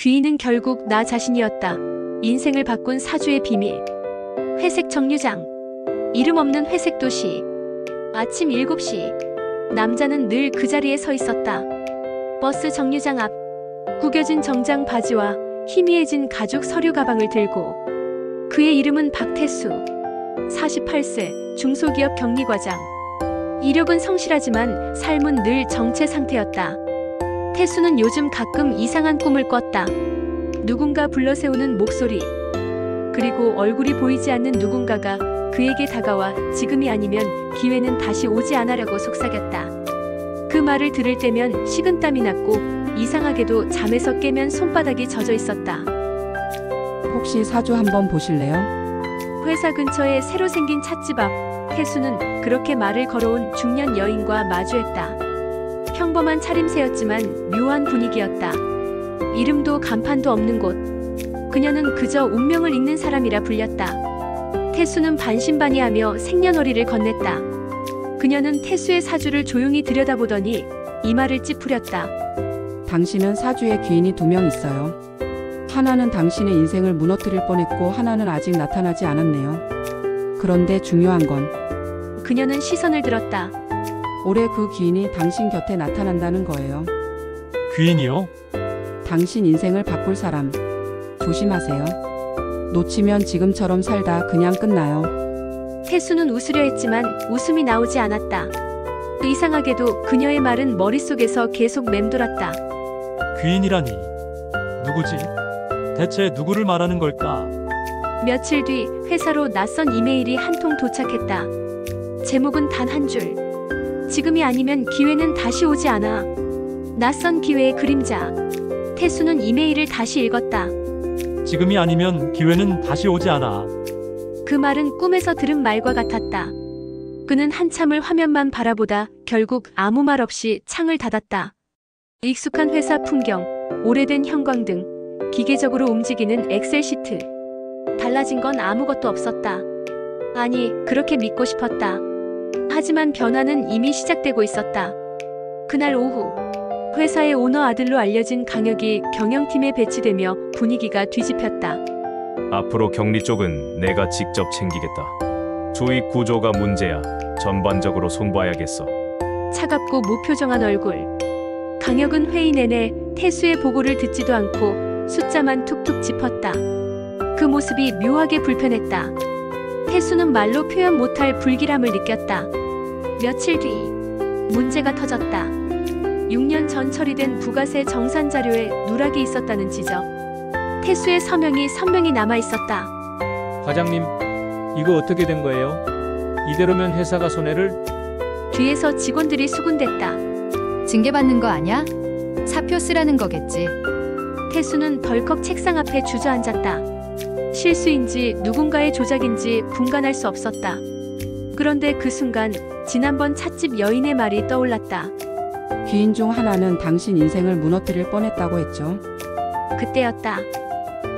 귀인은 결국 나 자신이었다. 인생을 바꾼 사주의 비밀. 회색 정류장. 이름 없는 회색 도시. 아침 7시. 남자는 늘 그 자리에 서 있었다. 버스 정류장 앞. 구겨진 정장 바지와 희미해진 가죽 서류 가방을 들고. 그의 이름은 박태수. 48세, 중소기업 격리과장. 이력은 성실하지만 삶은 늘 정체 상태였다. 태수는 요즘 가끔 이상한 꿈을 꿨다. 누군가 불러세우는 목소리. 그리고 얼굴이 보이지 않는 누군가가 그에게 다가와 지금이 아니면 기회는 다시 오지 않으려고 속삭였다. 그 말을 들을 때면 식은땀이 났고 이상하게도 잠에서 깨면 손바닥이 젖어 있었다. 혹시 사주 한번 보실래요? 회사 근처에 새로 생긴 찻집 앞 태수는 그렇게 말을 걸어온 중년 여인과 마주했다. 평범한 차림새였지만 묘한 분위기였다. 이름도 간판도 없는 곳. 그녀는 그저 운명을 읽는 사람이라 불렸다. 태수는 반신반의하며 생년월일을 건넸다. 그녀는 태수의 사주를 조용히 들여다보더니 이마를 찌푸렸다. 당신은 사주에 귀인이 2명 있어요. 하나는 당신의 인생을 무너뜨릴 뻔했고 하나는 아직 나타나지 않았네요. 그런데 중요한 건 그녀는 시선을 들었다. 올해 그 귀인이 당신 곁에 나타난다는 거예요. 귀인이요? 당신 인생을 바꿀 사람. 조심하세요. 놓치면 지금처럼 살다 그냥 끝나요. 태수는 웃으려 했지만 웃음이 나오지 않았다. 이상하게도 그녀의 말은 머릿속에서 계속 맴돌았다. 귀인이라니. 누구지? 대체 누구를 말하는 걸까? 며칠 뒤 회사로 낯선 이메일이 한 통 도착했다. 제목은 단 한 줄. 지금이 아니면 기회는 다시 오지 않아. 낯선 기회의 그림자. 태수는 이메일을 다시 읽었다. 지금이 아니면 기회는 다시 오지 않아. 그 말은 꿈에서 들은 말과 같았다. 그는 한참을 화면만 바라보다 결국 아무 말 없이 창을 닫았다. 익숙한 회사 풍경, 오래된 형광등, 기계적으로 움직이는 엑셀 시트. 달라진 건 아무것도 없었다. 아니, 그렇게 믿고 싶었다. 하지만 변화는 이미 시작되고 있었다. 그날 오후, 회사의 오너 아들로 알려진 강혁이 경영팀에 배치되며 분위기가 뒤집혔다. 앞으로 격리 쪽은 내가 직접 챙기겠다. 조직 구조가 문제야. 전반적으로 손봐야겠어. 차갑고 무표정한 얼굴. 강혁은 회의 내내 태수의 보고를 듣지도 않고 숫자만 툭툭 짚었다. 그 모습이 묘하게 불편했다. 태수는 말로 표현 못할 불길함을 느꼈다. 며칠 뒤 문제가 터졌다. 6년 전 처리된 부가세 정산 자료에 누락이 있었다는 지적. 태수의 서명이 선명히 남아있었다. 과장님, 이거 어떻게 된 거예요? 이대로면 회사가 손해를... 뒤에서 직원들이 수군댔다. 징계받는 거 아냐? 사표 쓰라는 거겠지. 태수는 덜컥 책상 앞에 주저앉았다. 실수인지 누군가의 조작인지 분간할 수 없었다. 그런데 그 순간 지난번 찻집 여인의 말이 떠올랐다. 귀인 중 하나는 당신 인생을 무너뜨릴 뻔했다고 했죠. 그때였다.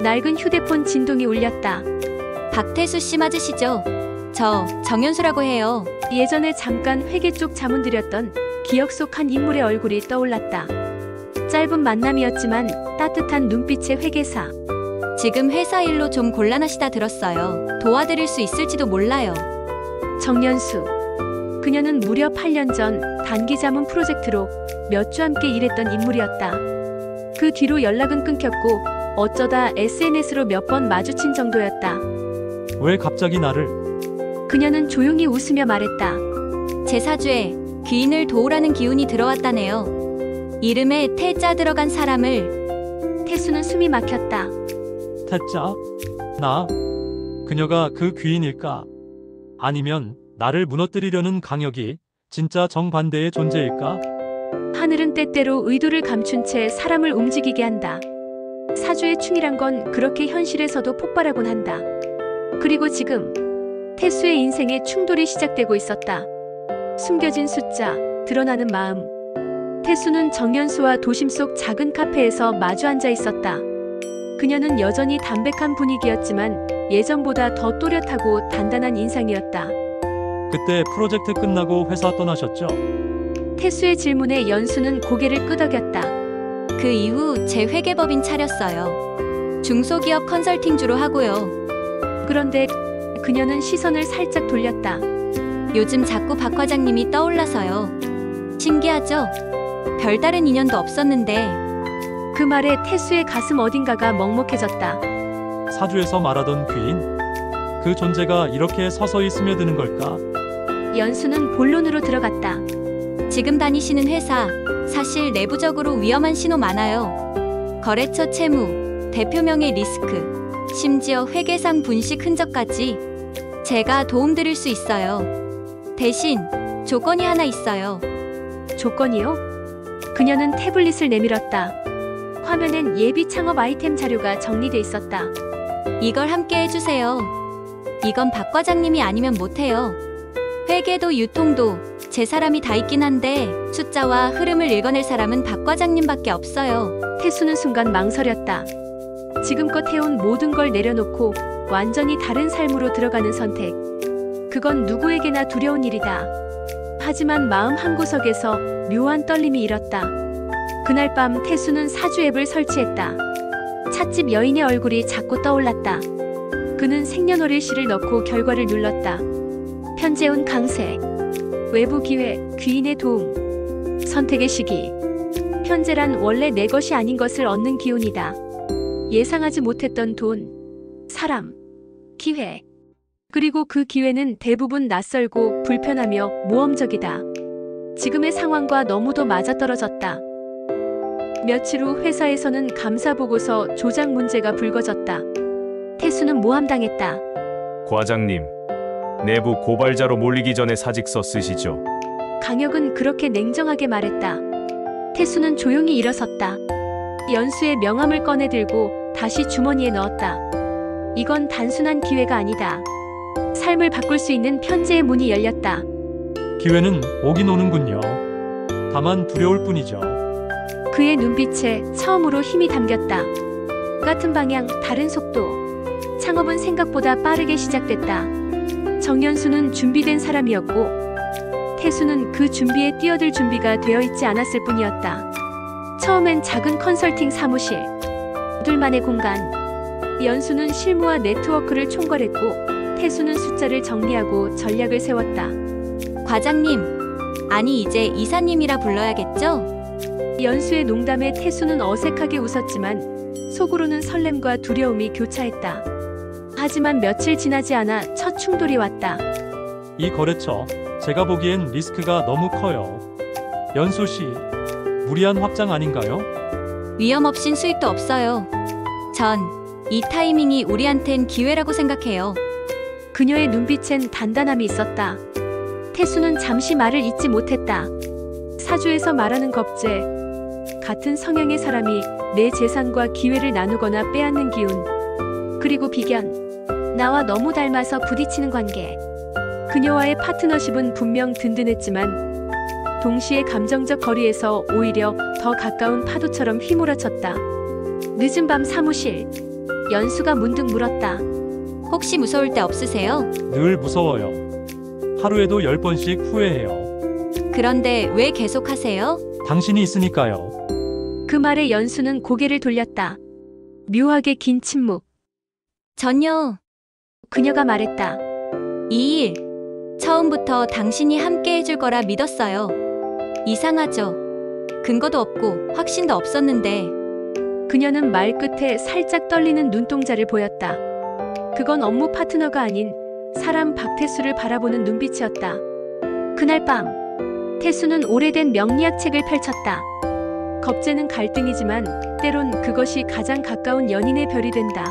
낡은 휴대폰 진동이 울렸다. 박태수 씨 맞으시죠? 저 정연수라고 해요. 예전에 잠깐 회계 쪽 자문 드렸던 기억 속 한 인물의 얼굴이 떠올랐다. 짧은 만남이었지만 따뜻한 눈빛의 회계사. 지금 회사 일로 좀 곤란하시다 들었어요. 도와드릴 수 있을지도 몰라요. 정연수. 그녀는 무려 8년 전 단기 자문 프로젝트로 몇 주 함께 일했던 인물이었다. 그 뒤로 연락은 끊겼고 어쩌다 SNS로 몇 번 마주친 정도였다. 왜 갑자기 나를? 그녀는 조용히 웃으며 말했다. 제 사주에 귀인을 도우라는 기운이 들어왔다네요. 이름에 태자 들어간 사람을... 태수는 숨이 막혔다. 태자? 나? 그녀가 그 귀인일까? 아니면 나를 무너뜨리려는 강혁이 진짜 정반대의 존재일까? 하늘은 때때로 의도를 감춘 채 사람을 움직이게 한다. 사주의 충이란 건 그렇게 현실에서도 폭발하곤 한다. 그리고 지금 태수의 인생에 충돌이 시작되고 있었다. 숨겨진 숫자, 드러나는 마음. 태수는 정연수와 도심 속 작은 카페에서 마주 앉아 있었다. 그녀는 여전히 담백한 분위기였지만 예전보다 더 또렷하고 단단한 인상이었다. 그때 프로젝트 끝나고 회사 떠나셨죠? 태수의 질문에 연수는 고개를 끄덕였다. 그 이후 제 회계법인 차렸어요. 중소기업 컨설팅주로 하고요. 그런데 그녀는 시선을 살짝 돌렸다. 요즘 자꾸 박 과장님이 떠올라서요. 신기하죠? 별다른 인연도 없었는데 그 말에 태수의 가슴 어딘가가 먹먹해졌다. 사주에서 말하던 귀인? 그 존재가 이렇게 서서히 스며드는 걸까? 연수는 본론으로 들어갔다. 지금 다니시는 회사 사실 내부적으로 위험한 신호 많아요. 거래처 채무, 대표명의 리스크, 심지어 회계상 분식 흔적까지 제가 도움드릴 수 있어요. 대신 조건이 하나 있어요. 조건이요? 그녀는 태블릿을 내밀었다. 화면엔 예비 창업 아이템 자료가 정리돼 있었다. 이걸 함께 해주세요. 이건 박 과장님이 아니면 못해요. 회계도 유통도 제 사람이 다 있긴 한데 숫자와 흐름을 읽어낼 사람은 박 과장님밖에 없어요. 태수는 순간 망설였다. 지금껏 해온 모든 걸 내려놓고 완전히 다른 삶으로 들어가는 선택. 그건 누구에게나 두려운 일이다. 하지만 마음 한구석에서 묘한 떨림이 일었다. 그날 밤 태수는 사주 앱을 설치했다. 찻집 여인의 얼굴이 자꾸 떠올랐다. 그는 생년월일시를 넣고 결과를 눌렀다. 편재운 강세, 외부 기회, 귀인의 도움, 선택의 시기. 편재란 원래 내 것이 아닌 것을 얻는 기운이다. 예상하지 못했던 돈, 사람, 기회. 그리고 그 기회는 대부분 낯설고 불편하며 모험적이다. 지금의 상황과 너무도 맞아떨어졌다. 며칠 후 회사에서는 감사보고서 조작 문제가 불거졌다. 태수는 모함당했다. 과장님, 내부 고발자로 몰리기 전에 사직서 쓰시죠. 강혁은 그렇게 냉정하게 말했다. 태수는 조용히 일어섰다. 연수의 명함을 꺼내들고 다시 주머니에 넣었다. 이건 단순한 기회가 아니다. 삶을 바꿀 수 있는 편재의 문이 열렸다. 기회는 오긴 오는군요. 다만 두려울 뿐이죠. 그의 눈빛에 처음으로 힘이 담겼다. 같은 방향, 다른 속도. 창업은 생각보다 빠르게 시작됐다. 정연수는 준비된 사람이었고 태수는 그 준비에 뛰어들 준비가 되어 있지 않았을 뿐이었다. 처음엔 작은 컨설팅 사무실, 둘만의 공간. 연수는 실무와 네트워크를 총괄했고 태수는 숫자를 정리하고 전략을 세웠다. 과장님, 아니 이제 이사님이라 불러야겠죠? 연수의 농담에 태수는 어색하게 웃었지만 속으로는 설렘과 두려움이 교차했다. 하지만 며칠 지나지 않아 첫 충돌이 왔다. 이 거래처, 제가 보기엔 리스크가 너무 커요. 연수 씨, 무리한 확장 아닌가요? 위험 없인 수익도 없어요. 전 이 타이밍이 우리한텐 기회라고 생각해요. 그녀의 눈빛엔 단단함이 있었다. 태수는 잠시 말을 잇지 못했다. 사주에서 말하는 겁제, 같은 성향의 사람이 내 재산과 기회를 나누거나 빼앗는 기운. 그리고 비견, 나와 너무 닮아서 부딪히는 관계. 그녀와의 파트너십은 분명 든든했지만 동시에 감정적 거리에서 오히려 더 가까운 파도처럼 휘몰아쳤다. 늦은 밤 사무실, 연수가 문득 물었다. 혹시 무서울 때 없으세요? 늘 무서워요. 하루에도 10번씩 후회해요. 그런데 왜 계속하세요? 당신이 있으니까요. 그 말에 연수는 고개를 돌렸다. 묘하게 긴 침묵. 전요. 그녀가 말했다. 이 일 처음부터 당신이 함께 해줄 거라 믿었어요. 이상하죠? 근거도 없고 확신도 없었는데. 그녀는 말 끝에 살짝 떨리는 눈동자를 보였다. 그건 업무 파트너가 아닌 사람 박태수를 바라보는 눈빛이었다. 그날 밤 태수는 오래된 명리학 책을 펼쳤다. 겁제는 갈등이지만 때론 그것이 가장 가까운 연인의 별이 된다.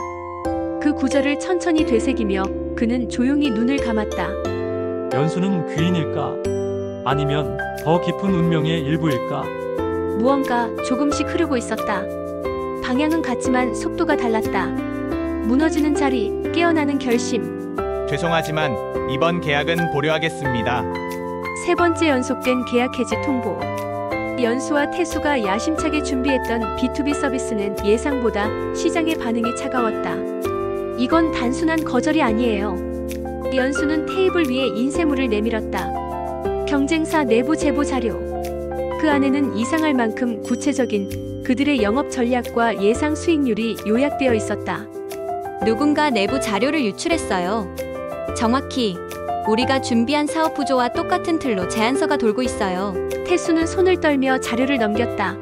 그 구절을 천천히 되새기며 그는 조용히 눈을 감았다. 연수는 귀인일까? 아니면 더 깊은 운명의 일부일까? 무언가 조금씩 흐르고 있었다. 방향은 같지만 속도가 달랐다. 무너지는 자리, 깨어나는 결심. 죄송하지만 이번 계약은 보류하겠습니다. 세 번째 연속된 계약 해지 통보. 연수와 태수가 야심차게 준비했던 B2B 서비스는 예상보다 시장의 반응이 차가웠다. 이건 단순한 거절이 아니에요. 연수는 테이블 위에 인쇄물을 내밀었다. 경쟁사 내부 제보 자료. 그 안에는 이상할 만큼 구체적인 그들의 영업 전략과 예상 수익률이 요약되어 있었다. 누군가 내부 자료를 유출했어요. 정확히 우리가 준비한 사업 구조와 똑같은 틀로 제안서가 돌고 있어요. 태수는 손을 떨며 자료를 넘겼다.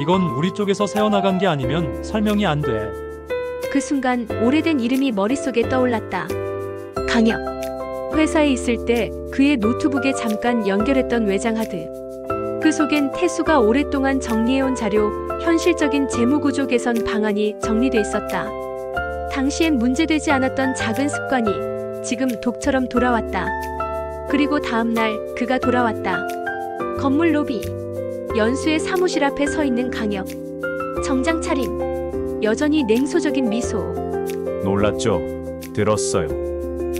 이건 우리 쪽에서 새어나간 게 아니면 설명이 안 돼. 그 순간 오래된 이름이 머릿속에 떠올랐다. 강혁. 회사에 있을 때 그의 노트북에 잠깐 연결했던 외장하드. 그 속엔 태수가 오랫동안 정리해온 자료, 현실적인 재무구조 개선 방안이 정리돼 있었다. 당시엔 문제되지 않았던 작은 습관이 지금 독처럼 돌아왔다. 그리고 다음 날 그가 돌아왔다. 건물 로비. 연수의 사무실 앞에 서 있는 강혁. 정장 차림. 여전히 냉소적인 미소. 놀랐죠? 들었어요.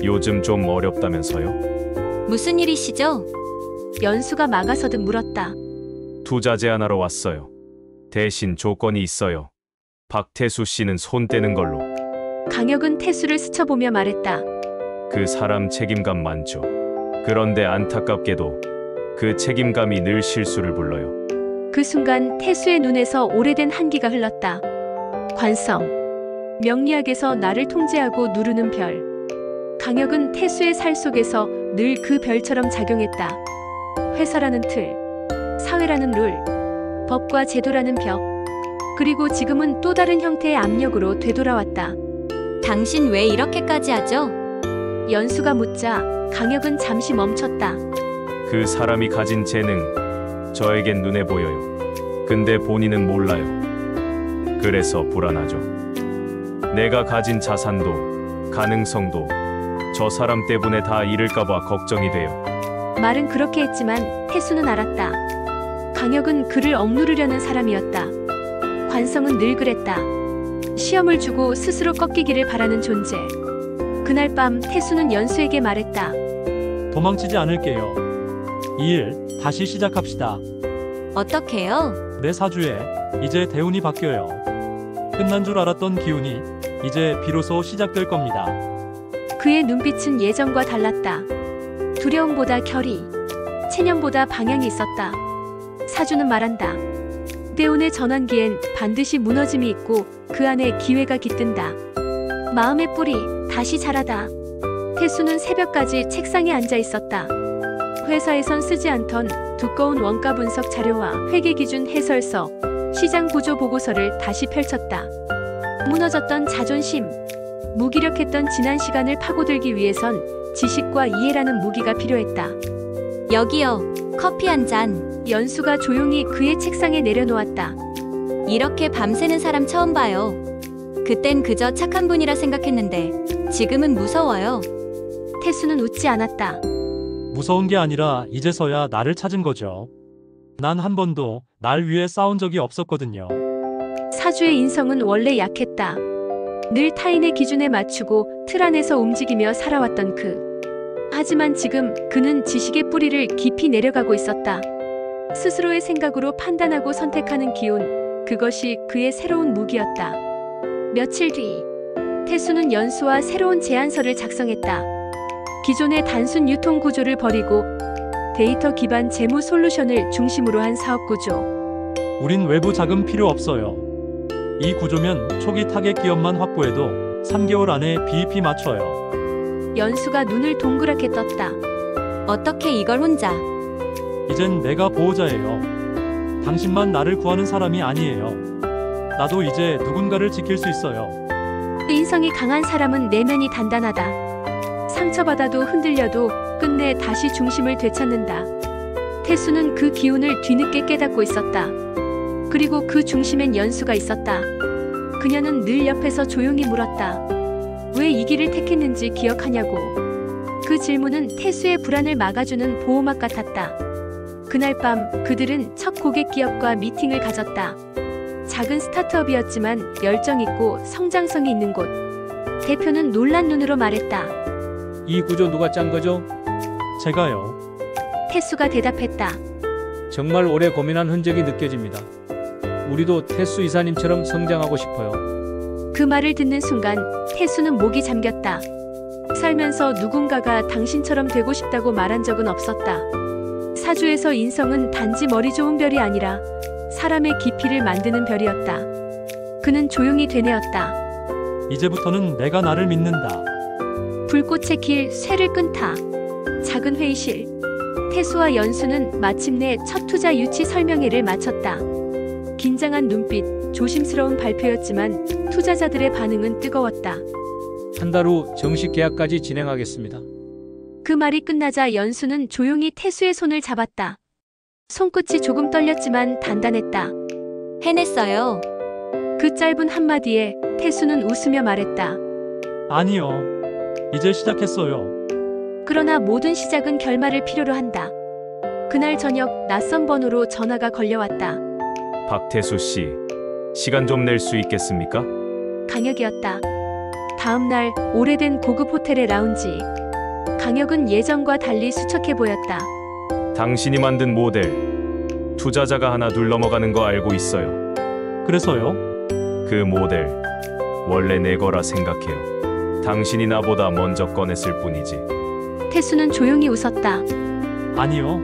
요즘 좀 어렵다면서요? 무슨 일이시죠? 연수가 막아서듯 물었다. 투자 제안하러 왔어요. 대신 조건이 있어요. 박태수 씨는 손 떼는 걸로. 강혁은 태수를 스쳐보며 말했다. 그 사람 책임감 많죠. 그런데 안타깝게도 그 책임감이 늘 실수를 불러요. 그 순간 태수의 눈에서 오래된 한기가 흘렀다. 관성. 명리학에서 나를 통제하고 누르는 별. 강혁은 태수의 살 속에서 늘 그 별처럼 작용했다. 회사라는 틀, 사회라는 룰, 법과 제도라는 벽. 그리고 지금은 또 다른 형태의 압력으로 되돌아왔다. 당신 왜 이렇게까지 하죠? 연수가 묻자 강혁은 잠시 멈췄다. 그 사람이 가진 재능, 저에겐 눈에 보여요. 근데 본인은 몰라요. 그래서 불안하죠. 내가 가진 자산도, 가능성도 저 사람 때문에 다 잃을까봐 걱정이 돼요. 말은 그렇게 했지만 태수는 알았다. 강혁은 그를 억누르려는 사람이었다. 관성은 늘 그랬다. 시험을 주고 스스로 꺾이기를 바라는 존재. 그날 밤 태수는 연수에게 말했다. 도망치지 않을게요. 이 일 다시 시작합시다. 어떻게요? 내 사주에 이제 대운이 바뀌어요. 끝난 줄 알았던 기운이 이제 비로소 시작될 겁니다. 그의 눈빛은 예전과 달랐다. 두려움보다 결의, 체념보다 방향이 있었다. 사주는 말한다. 대운의 전환기엔 반드시 무너짐이 있고 그 안에 기회가 깃든다. 마음의 뿌리 다시 자라다. 태수는 새벽까지 책상에 앉아 있었다. 회사에선 쓰지 않던 두꺼운 원가 분석 자료와 회계기준 해설서, 시장 구조 보고서를 다시 펼쳤다. 무너졌던 자존심, 무기력했던 지난 시간을 파고들기 위해선 지식과 이해라는 무기가 필요했다. 여기요. 커피 한 잔. 연수가 조용히 그의 책상에 내려놓았다. 이렇게 밤새는 사람 처음 봐요. 그땐 그저 착한 분이라 생각했는데 지금은 무서워요. 태수는 웃지 않았다. 무서운 게 아니라 이제서야 나를 찾은 거죠. 난 한 번도 날 위해 싸운 적이 없었거든요. 사주의 인성은 원래 약했다. 늘 타인의 기준에 맞추고 틀 안에서 움직이며 살아왔던 그. 하지만 지금 그는 지식의 뿌리를 깊이 내려가고 있었다. 스스로의 생각으로 판단하고 선택하는 기운, 그것이 그의 새로운 무기였다. 며칠 뒤, 태수는 연수와 새로운 제안서를 작성했다. 기존의 단순 유통 구조를 버리고 데이터 기반 재무 솔루션을 중심으로 한 사업 구조. 우린 외부 자금 필요 없어요. 이 구조면 초기 타겟 기업만 확보해도 3개월 안에 BEP 맞춰요. 연수가 눈을 동그랗게 떴다. 어떻게 이걸 혼자? 이젠 내가 보호자예요. 당신만 나를 구하는 사람이 아니에요. 나도 이제 누군가를 지킬 수 있어요. 인성이 강한 사람은 내면이 단단하다. 상처받아도 흔들려도 끝내 다시 중심을 되찾는다. 태수는 그 기운을 뒤늦게 깨닫고 있었다. 그리고 그 중심엔 연수가 있었다. 그녀는 늘 옆에서 조용히 물었다. 왜 이 길을 택했는지 기억하냐고. 그 질문은 태수의 불안을 막아주는 보호막 같았다. 그날 밤 그들은 첫 고객 기업과 미팅을 가졌다. 작은 스타트업이었지만 열정 있고 성장성이 있는 곳. 대표는 놀란 눈으로 말했다. 이 구조 누가 짠 거죠? 제가요. 태수가 대답했다. 정말 오래 고민한 흔적이 느껴집니다. 우리도 태수 이사님처럼 성장하고 싶어요. 그 말을 듣는 순간 태수는 목이 잠겼다. 살면서 누군가가 당신처럼 되고 싶다고 말한 적은 없었다. 사주에서 인성은 단지 머리 좋은 별이 아니라 사람의 깊이를 만드는 별이었다. 그는 조용히 되뇌었다. 이제부터는 내가 나를 믿는다. 불꽃의 길 쇠를 끈다. 작은 회의실. 태수와 연수는 마침내 첫 투자 유치 설명회를 마쳤다. 긴장한 눈빛, 조심스러운 발표였지만 투자자들의 반응은 뜨거웠다. 한 달 후 정식 계약까지 진행하겠습니다. 그 말이 끝나자 연수는 조용히 태수의 손을 잡았다. 손끝이 조금 떨렸지만 단단했다. 해냈어요. 그 짧은 한마디에 태수는 웃으며 말했다. 아니요. 이제 시작했어요. 그러나 모든 시작은 결말을 필요로 한다. 그날 저녁 낯선 번호로 전화가 걸려왔다. 박태수 씨, 시간 좀 낼 수 있겠습니까? 강혁이었다. 다음 날 오래된 고급 호텔의 라운지. 강혁은 예전과 달리 수척해 보였다. 당신이 만든 모델, 투자자가 하나 둘 넘어가는 거 알고 있어요. 그래서요? 그 모델, 원래 내 거라 생각해요. 당신이 나보다 먼저 꺼냈을 뿐이지. 태수는 조용히 웃었다. 아니요.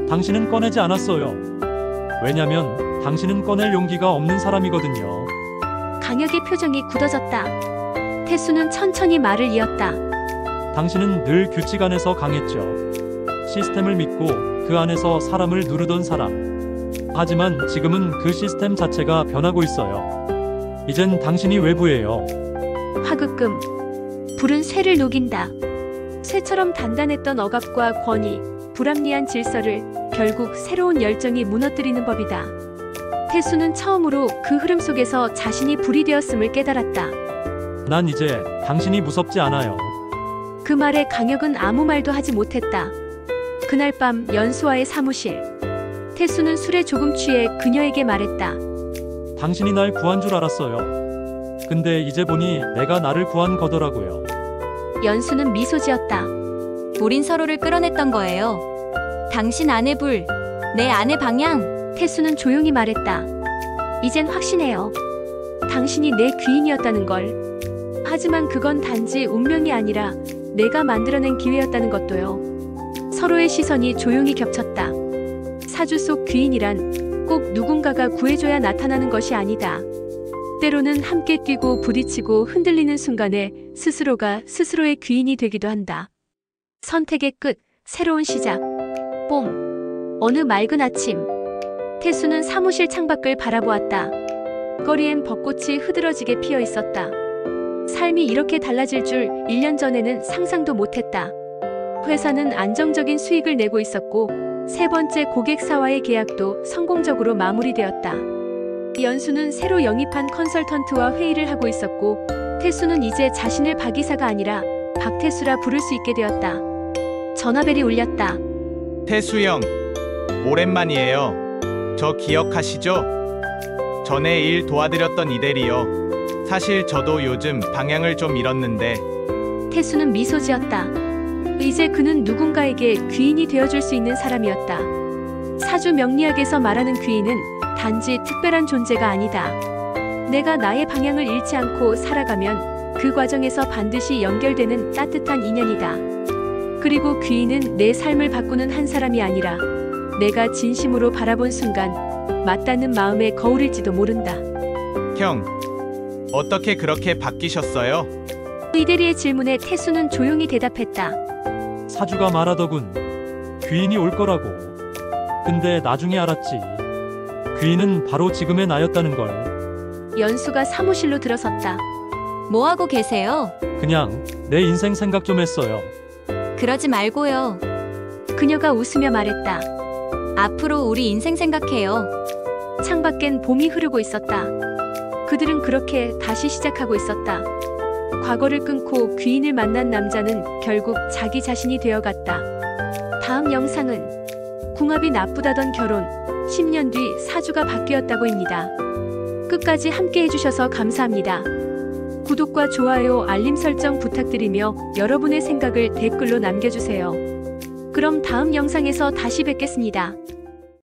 당신은 꺼내지 않았어요. 왜냐면 당신은 꺼낼 용기가 없는 사람이거든요. 강혁의 표정이 굳어졌다. 태수는 천천히 말을 이었다. 당신은 늘 규칙 안에서 강했죠. 시스템을 믿고 그 안에서 사람을 누르던 사람. 하지만 지금은 그 시스템 자체가 변하고 있어요. 이젠 당신이 외부예요. 화극금. 불은 쇠를 녹인다. 쇠처럼 단단했던 억압과 권위, 불합리한 질서를 결국 새로운 열정이 무너뜨리는 법이다. 태수는 처음으로 그 흐름 속에서 자신이 불이 되었음을 깨달았다. 난 이제 당신이 무섭지 않아요. 그 말에 강혁은 아무 말도 하지 못했다. 그날 밤 연수와의 사무실. 태수는 술에 조금 취해 그녀에게 말했다. 당신이 날 구한 줄 알았어요. 근데 이제 보니 내가 나를 구한 거더라고요. 연수는 미소 지었다. 우린 서로를 끌어냈던 거예요. 당신 안의 불, 내 안의 방향. 태수는 조용히 말했다. 이젠 확신해요. 당신이 내 귀인이었다는 걸. 하지만 그건 단지 운명이 아니라 내가 만들어낸 기회였다는 것도요. 서로의 시선이 조용히 겹쳤다. 사주 속 귀인이란 꼭 누군가가 구해줘야 나타나는 것이 아니다. 때로는 함께 뛰고 부딪히고 흔들리는 순간에 스스로가 스스로의 귀인이 되기도 한다. 선택의 끝, 새로운 시작. 봄. 어느 맑은 아침. 태수는 사무실 창밖을 바라보았다. 거리엔 벚꽃이 흐드러지게 피어 있었다. 삶이 이렇게 달라질 줄 1년 전에는 상상도 못했다. 회사는 안정적인 수익을 내고 있었고 세 번째 고객사와의 계약도 성공적으로 마무리되었다. 연수는 새로 영입한 컨설턴트와 회의를 하고 있었고 태수는 이제 자신을 박 이사가 아니라 박태수라 부를 수 있게 되었다. 전화벨이 울렸다. 태수 형, 오랜만이에요. 저 기억하시죠? 전에 일 도와드렸던 이대리요. 사실 저도 요즘 방향을 좀 잃었는데. 태수는 미소 지었다. 이제 그는 누군가에게 귀인이 되어줄 수 있는 사람이었다. 사주 명리학에서 말하는 귀인은 단지 특별한 존재가 아니다. 내가 나의 방향을 잃지 않고 살아가면 그 과정에서 반드시 연결되는 따뜻한 인연이다. 그리고 귀인은 내 삶을 바꾸는 한 사람이 아니라 내가 진심으로 바라본 순간 맞닿는 마음의 거울일지도 모른다. 형, 어떻게 그렇게 바뀌셨어요? 이대리의 질문에 태수는 조용히 대답했다. 사주가 말하더군. 귀인이 올 거라고. 근데 나중에 알았지. 귀인은 바로 지금의 나였다는 걸. 연수가 사무실로 들어섰다. 뭐 하고 계세요? 그냥 내 인생 생각 좀 했어요. 그러지 말고요. 그녀가 웃으며 말했다. 앞으로 우리 인생 생각해요. 창밖엔 봄이 흐르고 있었다. 그들은 그렇게 다시 시작하고 있었다. 과거를 끊고 귀인을 만난 남자는 결국 자기 자신이 되어갔다. 다음 영상은 궁합이 나쁘다던 결혼, 10년 뒤 사주가 바뀌었다고입니다. 끝까지 함께 해주셔서 감사합니다. 구독과 좋아요, 알림 설정 부탁드리며 여러분의 생각을 댓글로 남겨주세요. 그럼 다음 영상에서 다시 뵙겠습니다.